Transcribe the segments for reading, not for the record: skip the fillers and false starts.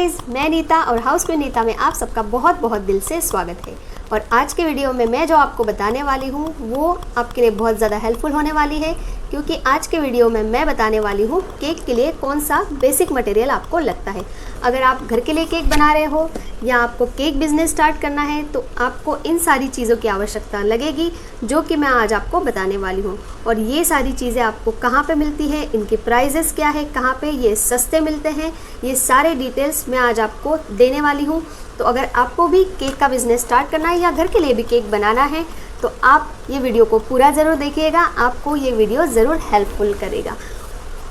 Guys, मैं नीता और house queen Nita में आप सबका बहुत बहुत दिल से स्वागत है। और आज के वीडियो में मैं जो आपको बताने वाली हूँ वो आपके लिए बहुत ज़्यादा हेल्पफुल होने वाली है, क्योंकि आज के वीडियो में मैं बताने वाली हूँ केक के लिए कौन सा बेसिक मटेरियल आपको लगता है। अगर आप घर के लिए केक बना रहे हो या आपको केक बिजनेस स्टार्ट करना है तो आपको इन सारी चीज़ों की आवश्यकता लगेगी, जो कि मैं आज आपको बताने वाली हूँ। और ये सारी चीज़ें आपको कहाँ पे मिलती है, इनके प्राइजेस क्या है, कहाँ पे ये सस्ते मिलते हैं, ये सारे डिटेल्स मैं आज आपको देने वाली हूँ। तो अगर आपको भी केक का बिज़नेस स्टार्ट करना है या घर के लिए भी केक बनाना है तो आप ये वीडियो को पूरा ज़रूर देखिएगा, आपको ये वीडियो ज़रूर हेल्पफुल करेगा।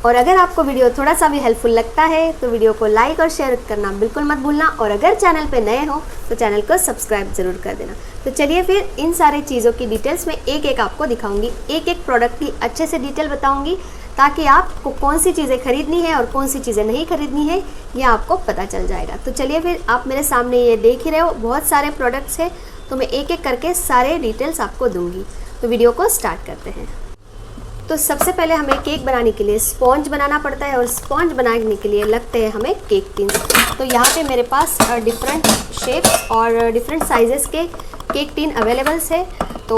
और अगर आपको वीडियो थोड़ा सा भी हेल्पफुल लगता है तो वीडियो को लाइक और शेयर करना बिल्कुल मत भूलना, और अगर चैनल पे नए हो तो चैनल को सब्सक्राइब ज़रूर कर देना। तो चलिए फिर इन सारे चीज़ों की डिटेल्स में एक एक आपको दिखाऊंगी, एक एक प्रोडक्ट की अच्छे से डिटेल बताऊंगी, ताकि आपको कौन सी चीज़ें खरीदनी है और कौन सी चीज़ें नहीं खरीदनी है ये आपको पता चल जाएगा। तो चलिए फिर, आप मेरे सामने ये देख ही रहे हो बहुत सारे प्रोडक्ट्स हैं, तो मैं एक एक करके सारे डिटेल्स आपको दूंगी। तो वीडियो को स्टार्ट करते हैं। तो सबसे पहले हमें केक बनाने के लिए स्पॉन्ज बनाना पड़ता है, और स्पॉन्ज बनाने के लिए लगते हैं हमें केक टिन्स। तो यहाँ पे मेरे पास डिफरेंट शेप्स और डिफरेंट साइजेस के केक टिन अवेलेबल्स है। तो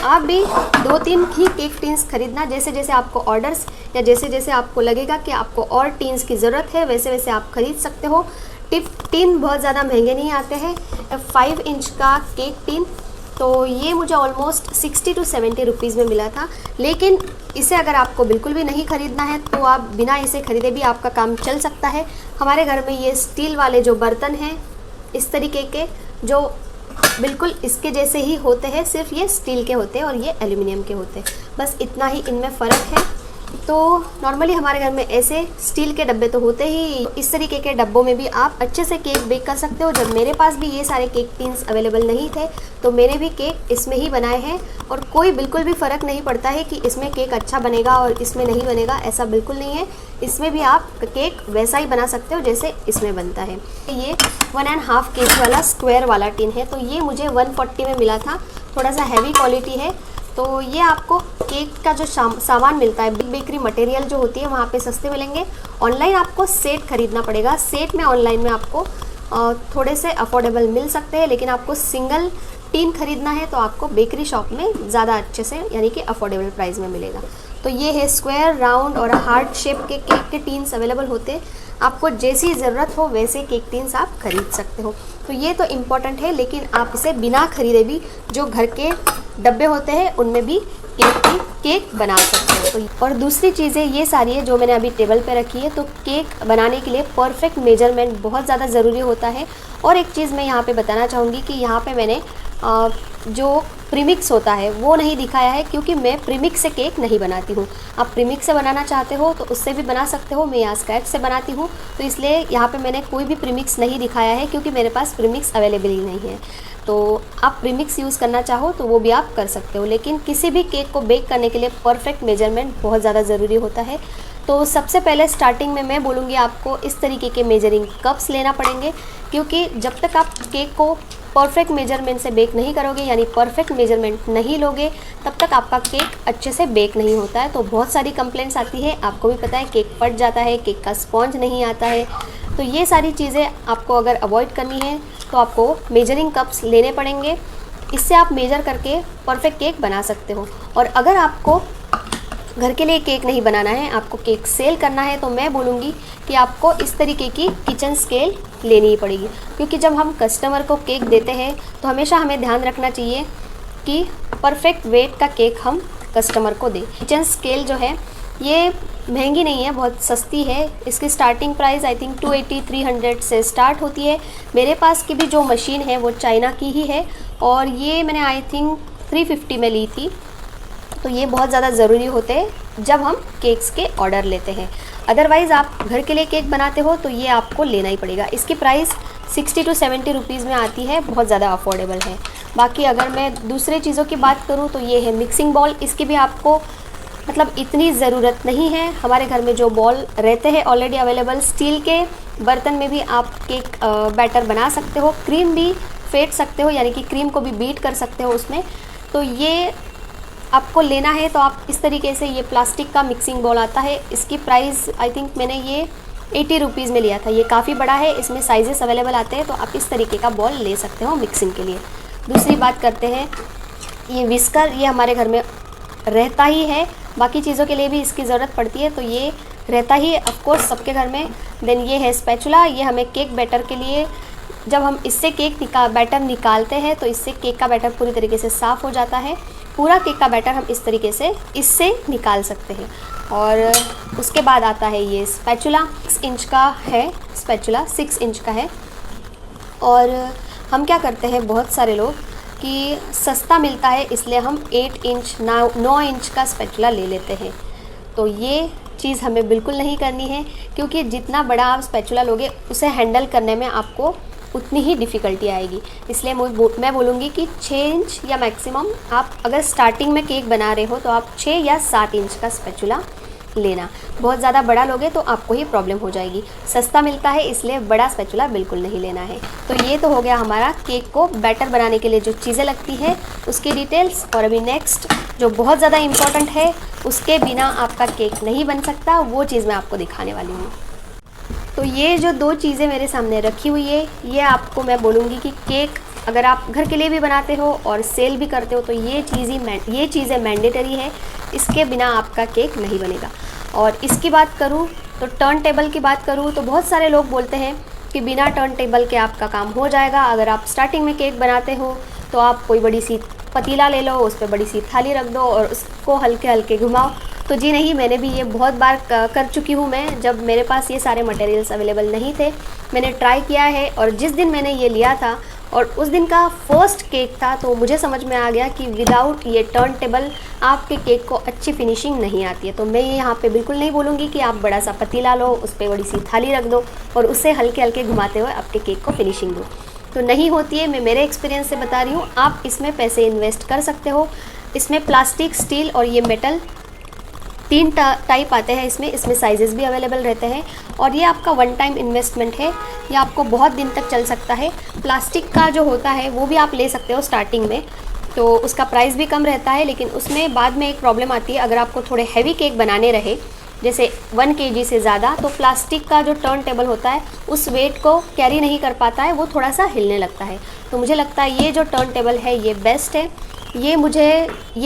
आप भी 2-3 ही केक टिन्स खरीदना, जैसे जैसे आपको ऑर्डर्स या जैसे जैसे आपको लगेगा कि आपको और टिन्स की ज़रूरत है वैसे वैसे आप खरीद सकते हो। टिन बहुत ज़्यादा महंगे नहीं आते हैं। 5 इंच का केक टिन तो ये मुझे ऑलमोस्ट 60 to 70 रुपीज़ में मिला था। लेकिन इसे अगर आपको बिल्कुल भी नहीं ख़रीदना है तो आप बिना इसे ख़रीदे भी आपका काम चल सकता है। हमारे घर में ये स्टील वाले जो बर्तन हैं, इस तरीके के, जो बिल्कुल इसके जैसे ही होते हैं, सिर्फ ये स्टील के होते हैं और ये एल्युमिनियम के होते हैं, बस इतना ही इनमें फ़र्क है। तो नॉर्मली हमारे घर में ऐसे स्टील के डब्बे तो होते ही, इस तरीके के डब्बों में भी आप अच्छे से केक बेक कर सकते हो। जब मेरे पास भी ये सारे केक टिन्स अवेलेबल नहीं थे तो मैंने भी केक इसमें ही बनाए हैं, और कोई बिल्कुल भी फ़र्क नहीं पड़ता है कि इसमें केक अच्छा बनेगा और इसमें नहीं बनेगा, ऐसा बिल्कुल नहीं है। इसमें भी आप केक वैसा ही बना सकते हो जैसे इसमें बनता है। ये 1.5 kg वाला स्क्वायर वाला टिन है, तो ये मुझे 140 में मिला था, थोड़ा सा हैवी क्वालिटी है। तो ये आपको केक का जो सामान मिलता है, बेकरी मटेरियल जो होती है वहाँ पे सस्ते मिलेंगे। ऑनलाइन आपको सेट खरीदना पड़ेगा। सेट में ऑनलाइन में आपको थोड़े से अफोर्डेबल मिल सकते हैं, लेकिन आपको सिंगल टिन खरीदना है तो आपको बेकरी शॉप में ज़्यादा अच्छे से, यानी कि अफोर्डेबल प्राइस में मिलेगा। तो ये है स्क्वायर, राउंड और हार्ट शेप के केक के टिन्स अवेलेबल होते हैं। आपको जैसी ज़रूरत हो वैसे केक टिन्स आप खरीद सकते हो। तो ये तो इम्पॉर्टेंट है, लेकिन आप इसे बिना खरीदे भी जो घर के डब्बे होते हैं उनमें भी केक बना सकते हो। और दूसरी चीज़ें ये सारी है जो मैंने अभी टेबल पे रखी है। तो केक बनाने के लिए परफेक्ट मेजरमेंट बहुत ज़्यादा ज़रूरी होता है। और एक चीज़ मैं यहाँ पे बताना चाहूँगी कि यहाँ पे मैंने जो प्रीमिक्स होता है वो नहीं दिखाया है, क्योंकि मैं प्रीमिक्स से केक नहीं बनाती हूँ। आप प्रीमिक्स से बनाना चाहते हो तो उससे भी बना सकते हो, मैं यहाँ स्क्रैच से बनाती हूँ, तो इसलिए यहाँ पे मैंने कोई भी प्रीमिक्स नहीं दिखाया है, क्योंकि मेरे पास प्रीमिक्स अवेलेबल ही नहीं है। तो आप प्रीमिक्स यूज़ करना चाहो तो वो भी आप कर सकते हो, लेकिन किसी भी केक को बेक करने के लिए परफेक्ट मेजरमेंट बहुत ज़्यादा ज़रूरी होता है। तो सबसे पहले स्टार्टिंग में मैं बोलूँगी आपको इस तरीके के मेजरिंग कप्स लेना पड़ेंगे, क्योंकि जब तक आप केक को परफेक्ट मेजरमेंट से बेक नहीं करोगे, यानी परफेक्ट मेजरमेंट नहीं लोगे, तब तक आपका केक अच्छे से बेक नहीं होता है। तो बहुत सारी कंप्लेंट्स आती है, आपको भी पता है, केक फट जाता है, केक का स्पॉन्ज नहीं आता है। तो ये सारी चीज़ें आपको अगर अवॉइड करनी है तो आपको मेजरिंग कप्स लेने पड़ेंगे। इससे आप मेजर करके परफेक्ट केक बना सकते हो। और अगर आपको घर के लिए केक नहीं बनाना है, आपको केक सेल करना है, तो मैं बोलूँगी कि आपको इस तरीके की किचन स्केल लेनी ही पड़ेगी, क्योंकि जब हम कस्टमर को केक देते हैं तो हमेशा हमें ध्यान रखना चाहिए कि परफेक्ट वेट का केक हम कस्टमर को दें। किचन स्केल जो है ये महंगी नहीं है, बहुत सस्ती है। इसकी स्टार्टिंग प्राइस आई थिंक 280-300 से स्टार्ट होती है। मेरे पास की भी जो मशीन है वो चाइना की ही है, और ये मैंने आई थिंक 350 में ली थी। तो ये बहुत ज़्यादा ज़रूरी होते हैं जब हम केक्स के ऑर्डर लेते हैं। अदरवाइज़ आप घर के लिए केक बनाते हो तो ये आपको लेना ही पड़ेगा। इसकी प्राइस 60 to 70 रुपीज़ में आती है, बहुत ज़्यादा अफोर्डेबल है। बाकी अगर मैं दूसरे चीज़ों की बात करूँ तो ये है मिक्सिंग बॉल। इसकी भी आपको मतलब इतनी ज़रूरत नहीं है। हमारे घर में जो बॉल रहते हैं ऑलरेडी अवेलेबल, स्टील के बर्तन में भी आप केक बैटर बना सकते हो, क्रीम भी फेंट सकते हो, यानी कि क्रीम को भी बीट कर सकते हो उसमें। तो ये आपको लेना है तो आप इस तरीके से, ये प्लास्टिक का मिक्सिंग बॉल आता है। इसकी प्राइस आई थिंक मैंने ये 80 रुपीज़ में लिया था। ये काफ़ी बड़ा है, इसमें साइजेस अवेलेबल आते हैं, तो आप इस तरीके का बॉल ले सकते हो मिक्सिंग के लिए। दूसरी बात करते हैं, ये विस्कर, ये हमारे घर में रहता ही है, बाकी चीज़ों के लिए भी इसकी ज़रूरत पड़ती है, तो ये रहता ही ऑफकोर्स सबके घर में। देन ये है स्पैचुला, ये हमें केक बैटर के लिए, जब हम इससे बैटर निकालते हैं तो इससे केक का बैटर पूरी तरीके से साफ़ हो जाता है। पूरा केक का बैटर हम इस तरीके से इससे निकाल सकते हैं। और उसके बाद आता है ये स्पैचुला, 6 इंच का है स्पैचुला, 6 इंच का है। और हम क्या करते हैं, बहुत सारे लोग कि सस्ता मिलता है इसलिए हम 8 इंच 9 इंच का स्पैचुला ले लेते हैं। तो ये चीज़ हमें बिल्कुल नहीं करनी है, क्योंकि जितना बड़ा आप स्पैचुला लोगे उसे हैंडल करने में आपको उतनी ही डिफ़िकल्टी आएगी। इसलिए मैं बोलूँगी कि 6 इंच या मैक्सिमम, आप अगर स्टार्टिंग में केक बना रहे हो तो आप 6 या 7 इंच का स्पैचुला लेना। बहुत ज़्यादा बड़ा लोगे तो आपको ही प्रॉब्लम हो जाएगी। सस्ता मिलता है इसलिए बड़ा स्पैचुला बिल्कुल नहीं लेना है। तो ये तो हो गया हमारा केक को बैटर बनाने के लिए जो चीज़ें लगती है उसकी डिटेल्स। और अभी नेक्स्ट जो बहुत ज़्यादा इम्पॉर्टेंट है, उसके बिना आपका केक नहीं बन सकता, वो चीज़ मैं आपको दिखाने वाली हूँ। तो ये जो 2 चीज़ें मेरे सामने रखी हुई है, ये आपको मैं बोलूँगी कि केक अगर आप घर के लिए भी बनाते हो और सेल भी करते हो तो ये चीज़ें मैंडेटरी है, इसके बिना आपका केक नहीं बनेगा। और इसकी बात करूँ तो टर्न टेबल की बात करूँ तो बहुत सारे लोग बोलते हैं कि बिना टर्न टेबल के आपका काम हो जाएगा। अगर आप स्टार्टिंग में केक बनाते हो तो आप कोई बड़ी सी पतीला ले लो, उस पर बड़ी सी थाली रख दो और उसको हल्के हल्के घुमाओ। तो जी नहीं, मैंने भी ये बहुत बार कर चुकी हूँ। मैं जब मेरे पास ये सारे मटेरियल्स अवेलेबल नहीं थे, मैंने ट्राई किया है। और जिस दिन मैंने ये लिया था और उस दिन का फर्स्ट केक था, तो मुझे समझ में आ गया कि विदाउट ये टर्न टेबल आपके केक को अच्छी फिनिशिंग नहीं आती है। तो मैं ये यहाँ पे बिल्कुल नहीं बोलूँगी कि आप बड़ा सा पतीला लो, उस पर बड़ी सी थाली रख दो और उससे हल्के हल्के घुमाते हुए आपके केक को फिनिशिंग दो, तो नहीं होती है। मैं मेरे एक्सपीरियंस से बता रही हूँ। आप इसमें पैसे इन्वेस्ट कर सकते हो। इसमें प्लास्टिक, स्टील और ये मेटल 3 टाइप आते हैं इसमें साइजेस भी अवेलेबल रहते हैं। और ये आपका 1 टाइम इन्वेस्टमेंट है, ये आपको बहुत दिन तक चल सकता है। प्लास्टिक का जो होता है वो भी आप ले सकते हो स्टार्टिंग में, तो उसका प्राइस भी कम रहता है, लेकिन उसमें बाद में एक प्रॉब्लम आती है। अगर आपको थोड़े हैवी केक बनाने रहे, जैसे 1 kg से ज़्यादा, तो प्लास्टिक का जो टर्न टेबल होता है उस वेट को कैरी नहीं कर पाता है, वो थोड़ा सा हिलने लगता है। तो मुझे लगता है ये जो टर्न टेबल है ये बेस्ट है। ये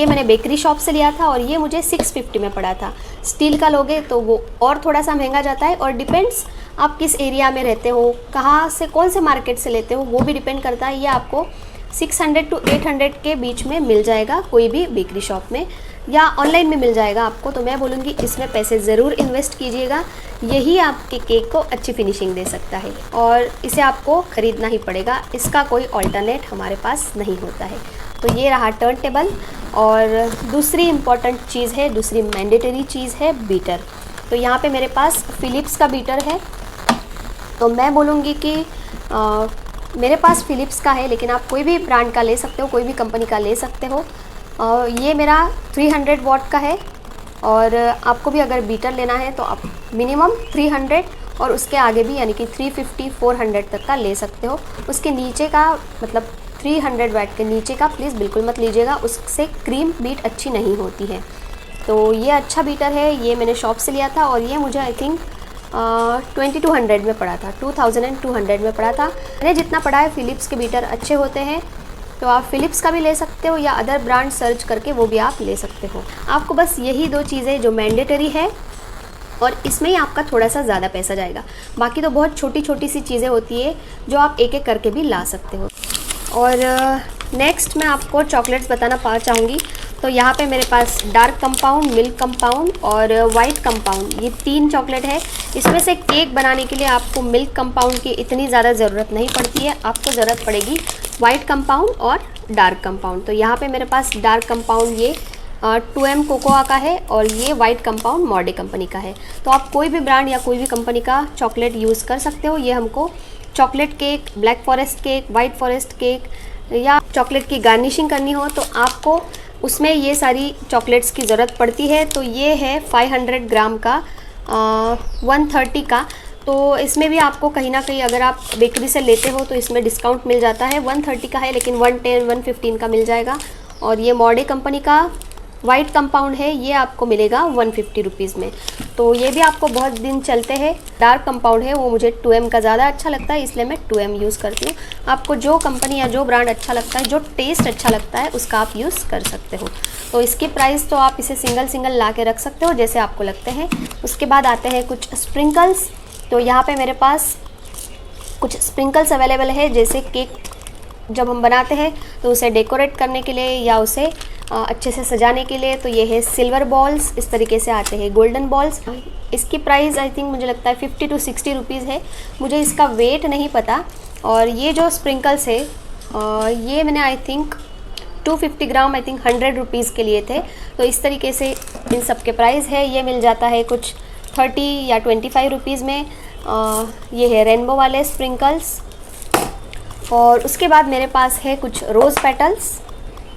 मैंने बेकरी शॉप से लिया था और ये मुझे 650 में पड़ा था। स्टील का लोगे तो वो और थोड़ा सा महंगा जाता है, और डिपेंड्स आप किस एरिया में रहते हो, कहाँ से, कौन से मार्केट से लेते हो, वो भी डिपेंड करता है। ये आपको 600 to 800 के बीच में मिल जाएगा कोई भी बेकरी शॉप में, या ऑनलाइन में मिल जाएगा आपको। तो मैं बोलूँगी इसमें पैसे ज़रूर इन्वेस्ट कीजिएगा, यही आपके केक को अच्छी फिनिशिंग दे सकता है और इसे आपको ख़रीदना ही पड़ेगा, इसका कोई ऑल्टरनेट हमारे पास नहीं होता है। तो ये रहा टर्न टेबल। और दूसरी इम्पॉर्टेंट चीज़ है, दूसरी मैंडेटरी चीज़ है बीटर। तो यहाँ पे मेरे पास फ़िलिप्स का बीटर है। तो मैं बोलूँगी कि मेरे पास फ़िलिप्स का है, लेकिन आप कोई भी ब्रांड का ले सकते हो, कोई भी कंपनी का ले सकते हो। ये मेरा 300 वॉट का है, और आपको भी अगर बीटर लेना है तो आप मिनिमम 300 और उसके आगे भी, यानी कि 350 400 तक का ले सकते हो। उसके नीचे का, मतलब 300 वाट के नीचे का प्लीज़ बिल्कुल मत लीजिएगा, उससे क्रीम बीट अच्छी नहीं होती है। तो ये अच्छा बीटर है, ये मैंने शॉप से लिया था और ये मुझे आई थिंक 2200 में पड़ा था, 2200 में पड़ा था। मैंने जितना पड़ा है, फ़िलिप्स के बीटर अच्छे होते हैं, तो आप फ़िलिप्स का भी ले सकते हो या अदर ब्रांड सर्च करके वो भी आप ले सकते हो। आपको बस यही 2 चीज़ें जो मैंडेटरी है, और इसमें ही आपका थोड़ा सा ज़्यादा पैसा जाएगा। बाकी तो बहुत छोटी छोटी सी चीज़ें होती है जो आप एक एक करके भी ला सकते हो। और नेक्स्ट मैं आपको चॉकलेट्स बताना चाहूँगी। तो यहाँ पे मेरे पास डार्क कंपाउंड, मिल्क कंपाउंड और वाइट कंपाउंड, ये 3 चॉकलेट है। इसमें से केक बनाने के लिए आपको मिल्क कंपाउंड की इतनी ज़्यादा ज़रूरत नहीं पड़ती है, आपको ज़रूरत पड़ेगी वाइट कंपाउंड और डार्क कंपाउंड। तो यहाँ पे मेरे पास डार्क कंपाउंड ये 2M कोकोआ का है और ये वाइट कंपाउंड मॉडे कंपनी का है। तो आप कोई भी ब्रांड या कोई भी कंपनी का चॉकलेट यूज़ कर सकते हो। ये हमको chocolate cake, black forest cake, white forest cake या चॉकलेट की गार्निशिंग करनी हो तो आपको उसमें ये सारी चॉकलेट्स की ज़रूरत पड़ती है। तो ये है 500 ग्राम का 130 का। तो इसमें भी आपको कहीं ना कहीं अगर आप बेकरी से लेते हो तो इसमें डिस्काउंट मिल जाता है। 130 का है लेकिन 110 115 का मिल जाएगा। और ये मॉडे कंपनी का वाइट कंपाउंड है ये आपको मिलेगा 150 रुपीज़ में। तो ये भी आपको बहुत दिन चलते हैं। डार्क कंपाउंड है वो मुझे 2M का ज़्यादा अच्छा लगता है, इसलिए मैं 2M यूज़ करती हूँ। आपको जो कंपनी या जो ब्रांड अच्छा लगता है, जो टेस्ट अच्छा लगता है, उसका आप यूज़ कर सकते हो। तो इसकी प्राइस तो आप इसे सिंगल ला के रख सकते हो जैसे आपको लगते हैं। उसके बाद आते हैं कुछ स्प्रिंकल्स। तो यहाँ पर मेरे पास कुछ स्प्रिंकल्स अवेलेबल है, जैसे केक जब हम बनाते हैं तो उसे डेकोरेट करने के लिए या उसे अच्छे से सजाने के लिए। तो ये है सिल्वर बॉल्स, इस तरीके से आते हैं गोल्डन बॉल्स। इसकी प्राइस आई थिंक मुझे लगता है 50 to 60 रुपीज़ है, मुझे इसका वेट नहीं पता। और ये जो स्प्रिंकल्स है ये मैंने I think 250 gram I think 100 rupees के लिए थे। तो इस तरीके से इन सब के प्राइस है। ये मिल जाता है कुछ 30 या 25 रुपीज़ में। ये है रेनबो वाले स्प्रिंकल्स। और उसके बाद मेरे पास है कुछ रोज़ पेटल्स।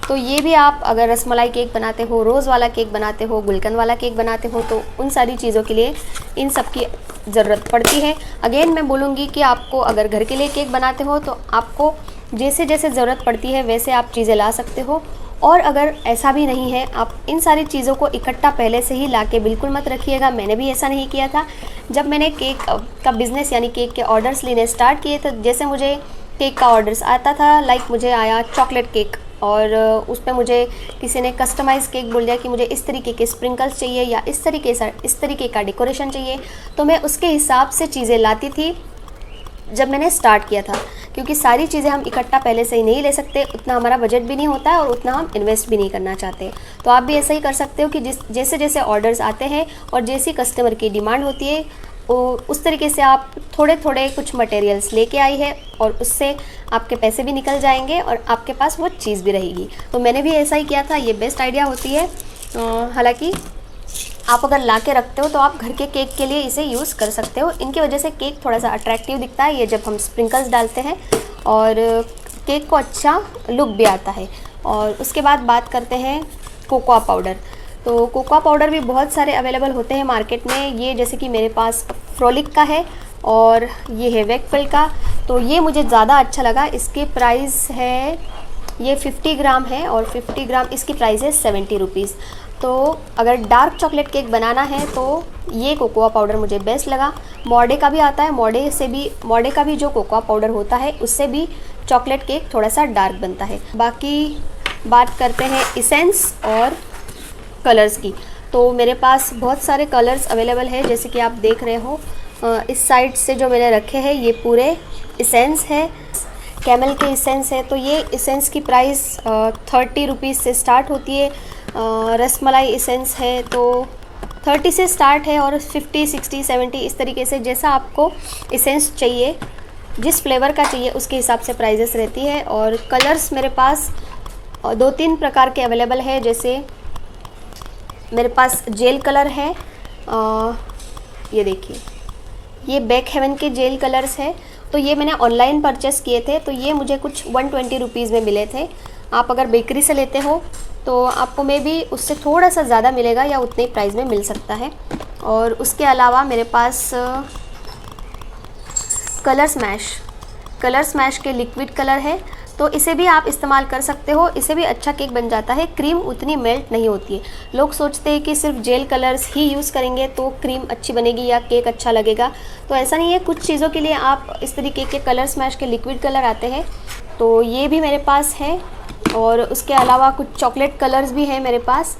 तो ये भी आप अगर रसमलाई केक बनाते हो, रोज़ वाला केक बनाते हो, गुलकंद वाला केक बनाते हो, तो उन सारी चीज़ों के लिए इन सब की ज़रूरत पड़ती है। अगेन मैं बोलूँगी कि आपको अगर घर के लिए केक बनाते हो तो आपको जैसे जैसे ज़रूरत पड़ती है वैसे आप चीज़ें ला सकते हो। और अगर ऐसा भी नहीं है, आप इन सारी चीज़ों को इकट्ठा पहले से ही ला के बिल्कुल मत रखिएगा। मैंने भी ऐसा नहीं किया था। जब मैंने केक का बिज़नेस यानी केक के ऑर्डर्स लेने स्टार्ट किए, तो जैसे मुझे केक का ऑर्डर्स आता था, लाइक मुझे आया चॉकलेट केक और उस पर मुझे किसी ने कस्टमाइज़ केक बोल दिया कि मुझे इस तरीके के स्प्रिंकल्स चाहिए या इस तरीके का डेकोरेशन चाहिए, तो मैं उसके हिसाब से चीज़ें लाती थी जब मैंने स्टार्ट किया था। क्योंकि सारी चीज़ें हम इकट्ठा पहले से ही नहीं ले सकते, उतना हमारा बजट भी नहीं होता है और उतना हम इन्वेस्ट भी नहीं करना चाहते। तो आप भी ऐसा ही कर सकते हो कि जैसे जैसे ऑर्डर्स आते हैं और जैसी कस्टमर की डिमांड होती है उस तरीके से आप थोड़े थोड़े कुछ मटेरियल्स लेके आई है और उससे आपके पैसे भी निकल जाएंगे और आपके पास वो चीज़ भी रहेगी। तो मैंने भी ऐसा ही किया था। ये बेस्ट आइडिया होती है। हालांकि आप अगर ला के रखते हो तो आप घर के केक के लिए इसे यूज़ कर सकते हो। इनकी वजह से केक थोड़ा सा अट्रैक्टिव दिखता है ये जब हम स्प्रिंकल्स डालते हैं, और केक को अच्छा लुक भी आता है। और उसके बाद बात करते हैं कोकोआ पाउडर। तो कोकोआ पाउडर भी बहुत सारे अवेलेबल होते हैं मार्केट में। ये जैसे कि मेरे पास फ्रोलिक का है और ये है वेकफिल्ड का। तो ये मुझे ज़्यादा अच्छा लगा। इसकी प्राइस है, ये 50 ग्राम है और 50 ग्राम इसकी प्राइस है 70 रुपीज़। तो अगर डार्क चॉकलेट केक बनाना है तो ये कोकोआ पाउडर मुझे बेस्ट लगा। मॉर्डे का भी आता है, मॉर्डे का भी जो कोकोआ पाउडर होता है उससे भी चॉकलेट केक थोड़ा सा डार्क बनता है। बाकी बात करते हैं इसेंस और कलर्स की। तो मेरे पास बहुत सारे कलर्स अवेलेबल है, जैसे कि आप देख रहे हो इस साइड से जो मैंने रखे हैं ये पूरे इसेंस है, कैमल के इसेंस है। तो ये इसेंस की प्राइस 30 रुपीज़ से स्टार्ट होती है। रसमलाई इसेंस है तो 30 से स्टार्ट है और 50, 60, 70 इस तरीके से जैसा आपको इसेंस चाहिए, जिस फ्लेवर का चाहिए उसके हिसाब से प्राइजेस रहती है। और कलर्स मेरे पास 2-3 प्रकार के अवेलेबल है। जैसे मेरे पास जेल कलर है, ये देखिए ये बैक हेवन के जेल कलर्स है। तो ये मैंने ऑनलाइन परचेस किए थे, तो ये मुझे कुछ 120 रुपीज़ में मिले थे। आप अगर बेकरी से लेते हो तो आपको मे भी उससे थोड़ा सा ज़्यादा मिलेगा या उतने ही प्राइस में मिल सकता है। और उसके अलावा मेरे पास कलर स्मैश के लिक्विड कलर है, तो इसे भी आप इस्तेमाल कर सकते हो। इसे भी अच्छा केक बन जाता है। क्रीम उतनी मेल्ट नहीं होती है। लोग सोचते हैं कि सिर्फ जेल कलर्स ही यूज़ करेंगे तो क्रीम अच्छी बनेगी या केक अच्छा लगेगा, तो ऐसा नहीं है। कुछ चीज़ों के लिए आप इस तरीके के कलर स्मैश के लिक्विड कलर आते हैं, तो ये भी मेरे पास है। और उसके अलावा कुछ चॉकलेट कलर्स भी हैं मेरे पास,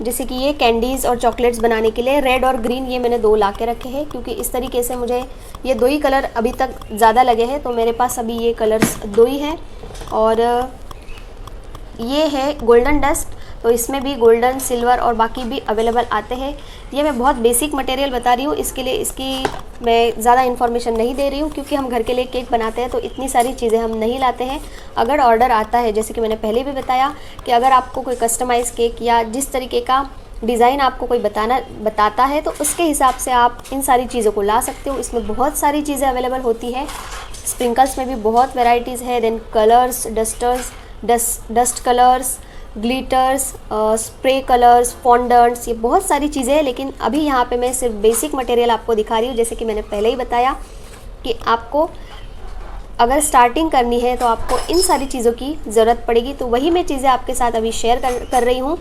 जैसे कि ये कैंडीज़ और चॉकलेट्स बनाने के लिए रेड और ग्रीन, ये मैंने 2 ला के रखे हैं क्योंकि इस तरीके से मुझे ये 2 ही कलर अभी तक ज़्यादा लगे हैं, तो मेरे पास अभी ये कलर्स 2 ही हैं। और ये है गोल्डन डस्ट, तो इसमें भी गोल्डन, सिल्वर और बाकी भी अवेलेबल आते हैं। ये मैं बहुत बेसिक मटेरियल बता रही हूँ, इसके लिए इसकी मैं ज़्यादा इन्फॉर्मेशन नहीं दे रही हूँ क्योंकि हम घर के लिए केक बनाते हैं तो इतनी सारी चीज़ें हम नहीं लाते हैं। अगर ऑर्डर आता है, जैसे कि मैंने पहले भी बताया कि अगर आपको कोई कस्टमाइज़ केक या जिस तरीके का डिज़ाइन आपको कोई बताता है तो उसके हिसाब से आप इन सारी चीज़ों को ला सकते हो। इसमें बहुत सारी चीज़ें अवेलेबल होती है। स्प्रिंकल्स में भी बहुत वेराइटीज़ है, then colours, dust colours, glitters, spray colours, फॉन्डर्ट्स, ये बहुत सारी चीज़ें हैं। लेकिन अभी यहाँ पे मैं सिर्फ बेसिक मटेरियल आपको दिखा रही हूँ। जैसे कि मैंने पहले ही बताया कि आपको अगर स्टार्टिंग करनी है तो आपको इन सारी चीज़ों की ज़रूरत पड़ेगी, तो वही मैं चीज़ें आपके साथ अभी शेयर कर रही हूँ।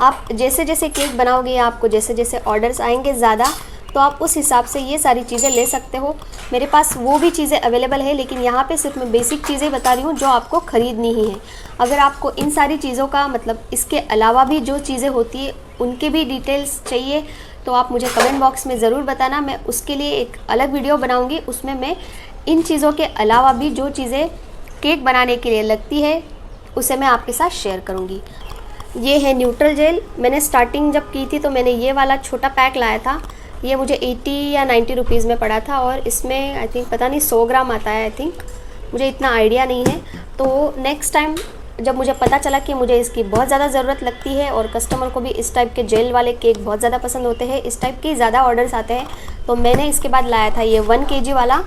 आप जैसे जैसे केक बनाओगे या आपको जैसे जैसे ऑर्डर्स आएंगे ज़्यादा, तो आप उस हिसाब से ये सारी चीज़ें ले सकते हो। मेरे पास वो भी चीज़ें अवेलेबल है, लेकिन यहाँ पे सिर्फ मैं बेसिक चीज़ें बता रही हूँ जो आपको ख़रीदनी ही है। अगर आपको इन सारी चीज़ों का मतलब इसके अलावा भी जो चीज़ें होती है उनके भी डिटेल्स चाहिए तो आप मुझे कमेंट बॉक्स में ज़रूर बताना। मैं उसके लिए एक अलग वीडियो बनाऊँगी, उसमें मैं इन चीज़ों के अलावा भी जो चीज़ें केक बनाने के लिए लगती है उसे मैं आपके साथ शेयर करूँगी। ये है न्यूट्रल जेल। मैंने स्टार्टिंग जब की थी तो मैंने ये वाला छोटा पैक लाया था। ये मुझे 80 या 90 रुपीज़ में पड़ा था और इसमें आई थिंक पता नहीं 100 ग्राम आता है, आई थिंक, मुझे इतना आइडिया नहीं है। तो नेक्स्ट टाइम जब मुझे पता चला कि मुझे इसकी बहुत ज़्यादा ज़रूरत लगती है और कस्टमर को भी इस टाइप के जेल वाले केक बहुत ज़्यादा पसंद होते हैं, इस टाइप के ज़्यादा ऑर्डर्स आते हैं, तो मैंने इसके बाद लाया था ये 1 kg वाला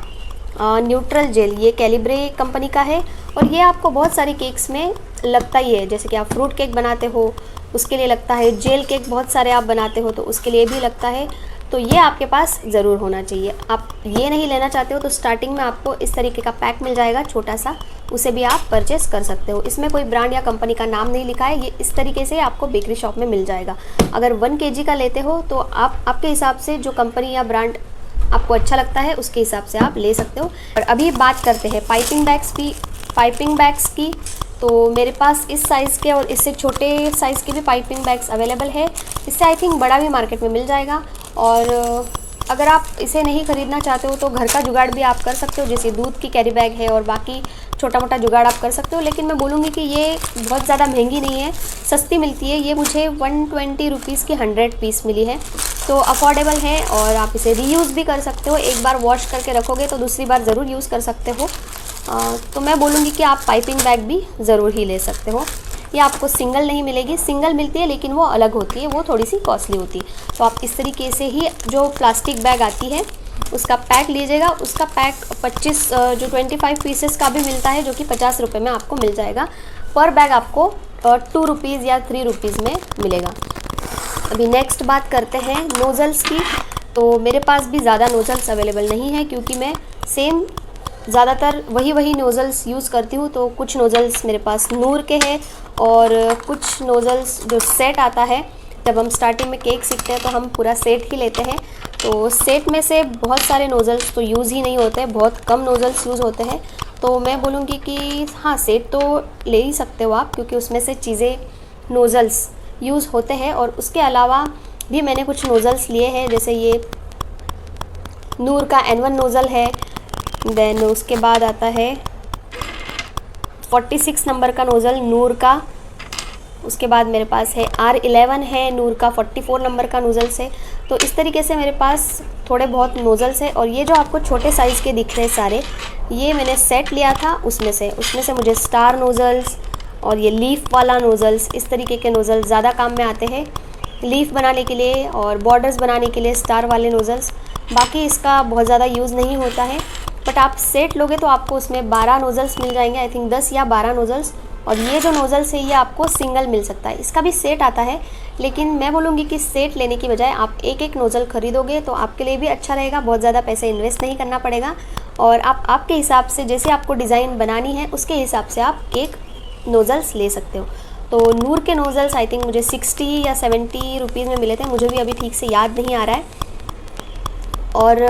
न्यूट्रल जेल। ये कैलिब्रे कंपनी का है और ये आपको बहुत सारे केक्स में लगता ही है। जैसे कि आप फ्रूट केक बनाते हो उसके लिए लगता है, जेल केक बहुत सारे आप बनाते हो तो उसके लिए भी लगता है। तो ये आपके पास ज़रूर होना चाहिए। आप ये नहीं लेना चाहते हो तो स्टार्टिंग में आपको इस तरीके का पैक मिल जाएगा छोटा सा, उसे भी आप परचेस कर सकते हो। इसमें कोई ब्रांड या कंपनी का नाम नहीं लिखा है, ये इस तरीके से आपको बेकरी शॉप में मिल जाएगा। अगर 1 kg का लेते हो तो आप आपके हिसाब से जो कंपनी या ब्रांड आपको अच्छा लगता है उसके हिसाब से आप ले सकते हो। और अभी बात करते हैं पाइपिंग बैग्स की। तो मेरे पास इस साइज़ के और इससे छोटे साइज़ के भी पाइपिंग बैग्स अवेलेबल है। इससे आई थिंक बड़ा भी मार्केट में मिल जाएगा। और अगर आप इसे नहीं ख़रीदना चाहते हो तो घर का जुगाड़ भी आप कर सकते हो, जैसे दूध की कैरी बैग है और बाकी छोटा मोटा जुगाड़ आप कर सकते हो। लेकिन मैं बोलूँगी कि ये बहुत ज़्यादा महंगी नहीं है, सस्ती मिलती है। ये मुझे 120 रुपीज़ की 100 पीस मिली है, तो अफोर्डेबल है और आप इसे रीयूज़ भी कर सकते हो। एक बार वॉश करके रखोगे तो दूसरी बार ज़रूर यूज़ कर सकते हो। तो मैं बोलूँगी कि आप पाइपिंग बैग भी ज़रूर ही ले सकते हो। ये आपको सिंगल नहीं मिलेगी, सिंगल मिलती है लेकिन वो अलग होती है, वो थोड़ी सी कॉस्टली होती है। तो आप इस तरीके से ही जो प्लास्टिक बैग आती है उसका पैक लीजिएगा। उसका पैक 25 पीसेस का भी मिलता है जो कि 50 रुपये में आपको मिल जाएगा। पर बैग आपको 2 रुपीज़ या 3 रुपीज़ में मिलेगा। अभी नेक्स्ट बात करते हैं नोज़ल्स की। तो मेरे पास भी ज़्यादा नोज़ल्स अवेलेबल नहीं है क्योंकि मैं सेम ज़्यादातर वही नोज़ल्स यूज़ करती हूँ। तो कुछ नोज़ल्स मेरे पास नूर के हैं और कुछ नोज़ल्स जो सेट आता है, जब हम स्टार्टिंग में केक सीखते हैं तो हम पूरा सेट ही लेते हैं। तो सेट में से बहुत सारे नोज़ल्स तो यूज़ ही नहीं होते, बहुत कम नोज़ल्स यूज़ होते हैं। तो मैं बोलूँगी कि हाँ, सेट तो ले ही सकते हो आप, क्योंकि उसमें से चीज़ें नोज़ल्स यूज़ होते हैं। और उसके अलावा भी मैंने कुछ नोज़ल्स लिए हैं, जैसे ये नूर का N1 नोज़ल है। देन उसके बाद आता है 46 नंबर का नोज़ल नूर का। उसके बाद मेरे पास है R11 है नूर का, 44 नंबर का नोज़ल्स है। तो इस तरीके से मेरे पास थोड़े बहुत नोज़ल्स है। और ये जो आपको छोटे साइज़ के दिख रहे हैं सारे, ये मैंने सेट लिया था उसमें से मुझे स्टार नोज़ल्स और ये लीफ वाला नोज़ल्स, इस तरीके के नोज़ल्स ज़्यादा काम में आते हैं लीफ बनाने के लिए और बॉर्डर्स बनाने के लिए, स्टार वाले नोज़ल्स। बाकी इसका बहुत ज़्यादा यूज़ नहीं होता है। बट आप सेट लोगे तो आपको उसमें 12 नोज़ल्स मिल जाएंगे, आई थिंक 10 या 12 नोज़ल्स। और ये जो नोज़ल्स है ये आपको सिंगल मिल सकता है, इसका भी सेट आता है। लेकिन मैं बोलूँगी कि सेट लेने की बजाय आप एक एक नोज़ल ख़रीदोगे तो आपके लिए भी अच्छा रहेगा, बहुत ज़्यादा पैसे इन्वेस्ट नहीं करना पड़ेगा। और आप आपके हिसाब से जैसे आपको डिज़ाइन बनानी है उसके हिसाब से आप एक नोज़ल्स ले सकते हो। तो नूर के नोज़ल्स आई थिंक मुझे 60 या 70 रुपीज़ में मिले थे, मुझे भी अभी ठीक से याद नहीं आ रहा है। और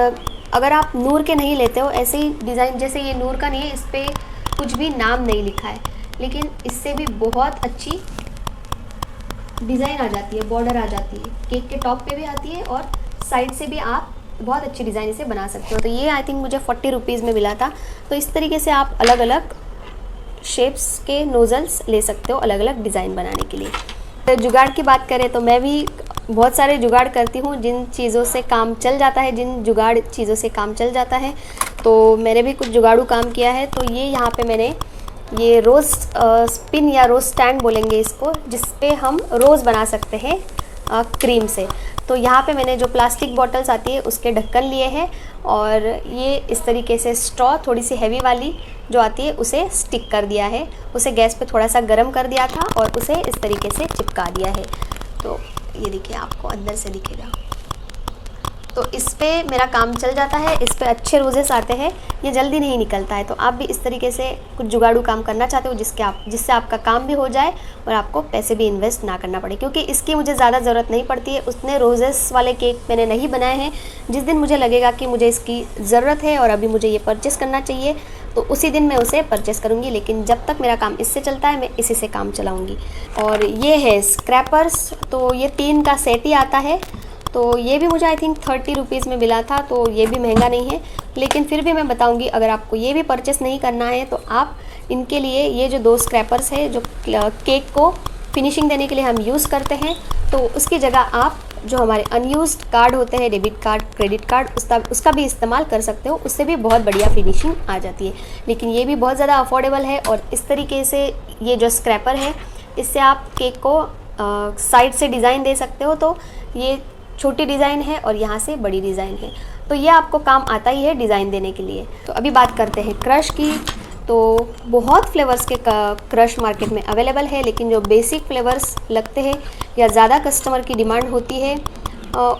अगर आप नूर के नहीं लेते हो, ऐसे ही डिज़ाइन, जैसे ये नूर का नहीं है, इस पर कुछ भी नाम नहीं लिखा है, लेकिन इससे भी बहुत अच्छी डिज़ाइन आ जाती है, बॉर्डर आ जाती है, केक के टॉप पे भी आती है और साइड से भी आप बहुत अच्छी डिज़ाइन इसे बना सकते हो। तो ये आई थिंक मुझे 40 रुपीज़ में मिला था। तो इस तरीके से आप अलग अलग शेप्स के नोज़ल्स ले सकते हो अलग अलग डिज़ाइन बनाने के लिए। तो जुगाड़ की बात करें तो मैं भी बहुत सारे जुगाड़ करती हूँ, जिन चीज़ों से काम चल जाता है, जिन जुगाड़ चीज़ों से काम चल जाता है। तो मैंने भी कुछ जुगाड़ू काम किया है। तो ये यहाँ पे मैंने ये रोज़ स्पिन या रोज़ स्टैंड बोलेंगे इसको, जिस पे हम रोज़ बना सकते हैं क्रीम से। तो यहाँ पे मैंने जो प्लास्टिक बॉटल्स आती है उसके ढक्कन लिए हैं और ये इस तरीके से स्ट्रॉ थोड़ी सी हैवी वाली जो आती है उसे स्टिक कर दिया है, उसे गैस पे थोड़ा सा गर्म कर दिया था और उसे इस तरीके से चिपका दिया है। तो ये देखिए, आपको अंदर से दिखेगा। तो इस पे मेरा काम चल जाता है, इस पे अच्छे रोजेस आते हैं, ये जल्दी नहीं निकलता है। तो आप भी इस तरीके से कुछ जुगाड़ू काम करना चाहते हो जिससे आपका काम भी हो जाए और आपको पैसे भी इन्वेस्ट ना करना पड़े, क्योंकि इसकी मुझे ज़्यादा ज़रूरत नहीं पड़ती है। उतने रोजेस वाले केक मैंने नहीं बनाए हैं। जिस दिन मुझे लगेगा कि मुझे इसकी ज़रूरत है और अभी मुझे ये परचेस करना चाहिए तो उसी दिन मैं उसे परचेस करूँगी, लेकिन जब तक मेरा काम इससे चलता है मैं इसी से काम चलाऊँगी। और ये है स्क्रैपर्स, तो ये 3 का सेट ही आता है। तो ये भी मुझे आई थिंक 30 रुपीज़ में मिला था, तो ये भी महंगा नहीं है, लेकिन फिर भी मैं बताऊंगी अगर आपको ये भी परचेस नहीं करना है तो आप इनके लिए ये जो 2 स्क्रैपर्स है जो केक को फिनिशिंग देने के लिए हम यूज़ करते हैं, तो उसकी जगह आप जो हमारे अनयूज्ड कार्ड होते हैं, डेबिट कार्ड, क्रेडिट कार्ड, उसका भी इस्तेमाल कर सकते हो। उससे भी बहुत बढ़िया फिनिशिंग आ जाती है, लेकिन ये भी बहुत ज़्यादा अफोर्डेबल है। और इस तरीके से ये जो स्क्रैपर है इससे आप केक को साइड से डिज़ाइन दे सकते हो। तो ये छोटी डिज़ाइन है और यहाँ से बड़ी डिज़ाइन है, तो ये आपको काम आता ही है डिज़ाइन देने के लिए। तो अभी बात करते हैं क्रश की। तो बहुत फ्लेवर्स के क्रश मार्केट में अवेलेबल है, लेकिन जो बेसिक फ्लेवर्स लगते हैं या ज़्यादा कस्टमर की डिमांड होती है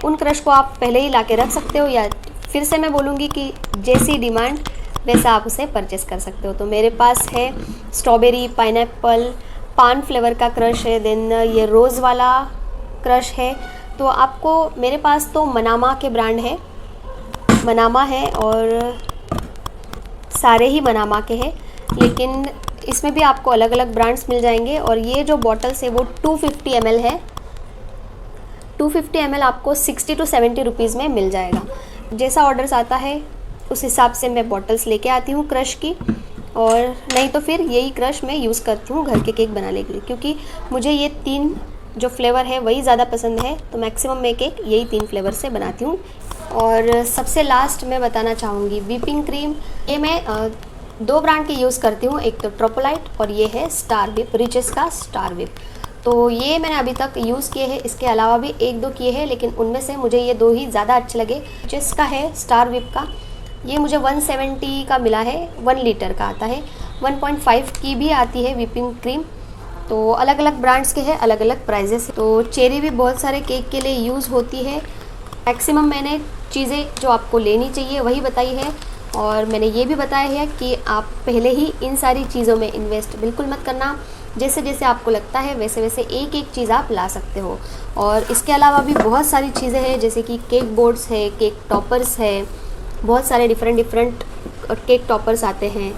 उन क्रश को आप पहले ही ला के रख सकते हो, या फिर से मैं बोलूँगी कि जैसी डिमांड वैसा आप उसे परचेस कर सकते हो। तो मेरे पास है स्ट्रॉबेरी, पाइनएप्पल, पान फ्लेवर का क्रश है, देन ये रोज़ वाला क्रश है। तो आपको मेरे पास तो मनामा के ब्रांड है, मनामा है और सारे ही मनामा के हैं, लेकिन इसमें भी आपको अलग अलग ब्रांड्स मिल जाएंगे। और ये जो बॉटल्स है वो 250 ml है, 250 ml आपको 60 to 70 रुपीज़ में मिल जाएगा। जैसा ऑर्डर्स आता है उस हिसाब से मैं बॉटल्स लेके आती हूँ क्रश की, और नहीं तो फिर यही क्रश मैं यूज़ करती हूँ घर के केक बनाने के लिए, क्योंकि मुझे ये 3 जो फ्लेवर है वही ज़्यादा पसंद है। तो मैक्सिमम मैं केक यही 3 फ्लेवर से बनाती हूँ। और सबसे लास्ट मैं बताना चाहूँगी व्हिपिंग क्रीम। ये मैं 2 ब्रांड की यूज़ करती हूँ, एक तो ट्रोपोलाइट और ये है स्टार व्हिप, रिचेस का स्टार व्हिप। तो ये मैंने अभी तक यूज़ किए हैं, इसके अलावा भी 1-2 किए हैं, लेकिन उनमें से मुझे ये 2 ही ज़्यादा अच्छे लगे। रिचेस का है स्टार व्हिप का, ये मुझे 170 का मिला है, 1 लीटर का आता है। 1.5 की भी आती है व्हिपिंग क्रीम। तो अलग अलग ब्रांड्स के हैं, अलग अलग प्राइजेस। तो चेरी भी बहुत सारे केक के लिए यूज़ होती है। मैक्सिमम मैंने चीज़ें जो आपको लेनी चाहिए वही बताई है, और मैंने ये भी बताया है कि आप पहले ही इन सारी चीज़ों में इन्वेस्ट बिल्कुल मत करना। जैसे जैसे आपको लगता है वैसे वैसे एक एक चीज़ आप ला सकते हो। और इसके अलावा भी बहुत सारी चीज़ें हैं, जैसे कि केक बोर्ड्स है, केक टॉपर्स है, बहुत सारे डिफरेंट केक टॉपर्स आते हैं।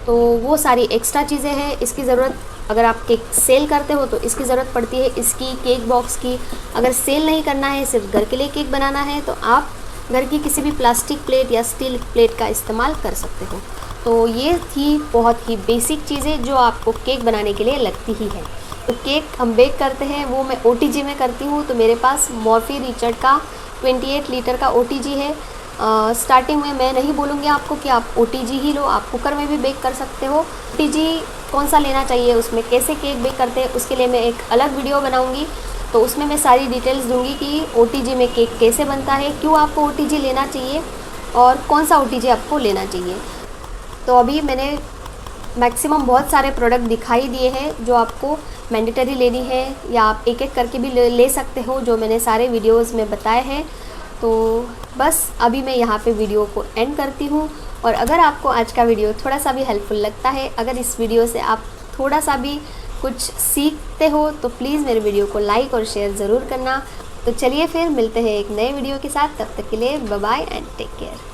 तो वो सारी एक्स्ट्रा चीज़ें हैं। इसकी ज़रूरत अगर आप केक सेल करते हो तो इसकी ज़रूरत पड़ती है, इसकी केक बॉक्स की। अगर सेल नहीं करना है, सिर्फ घर के लिए केक बनाना है, तो आप घर की किसी भी प्लास्टिक प्लेट या स्टील प्लेट का इस्तेमाल कर सकते हो। तो ये थी बहुत ही बेसिक चीज़ें जो आपको केक बनाने के लिए लगती ही है। तो केक हम बेक करते हैं वो मैं OTG में करती हूँ। तो मेरे पास मॉर्फी रिचर्ड का 28 लीटर का OTG है। स्टार्टिंग में मैं नहीं बोलूँगी आपको कि आप OTG ही लो, आप कुकर में भी बेक कर सकते हो। OTG कौन सा लेना चाहिए, उसमें कैसे केक बेक करते हैं, उसके लिए मैं एक अलग वीडियो बनाऊँगी। तो उसमें मैं सारी डिटेल्स दूंगी कि OTG में केक कैसे बनता है, क्यों आपको OTG लेना चाहिए और कौन सा OTG आपको लेना चाहिए। तो अभी मैंने मैक्सिमम बहुत सारे प्रोडक्ट दिखाई दिए हैं जो आपको मैंडेटरी लेनी है, या आप एक एक करके भी ले सकते हो, जो मैंने सारे वीडियोस में बताए हैं। तो बस अभी मैं यहाँ पे वीडियो को एंड करती हूँ। और अगर आपको आज का वीडियो थोड़ा सा भी हेल्पफुल लगता है, अगर इस वीडियो से आप थोड़ा सा भी कुछ सीखते हो, तो प्लीज़ मेरे वीडियो को लाइक और शेयर ज़रूर करना। तो चलिए फिर मिलते हैं एक नए वीडियो के साथ, तब तक के लिए bye bye and take care.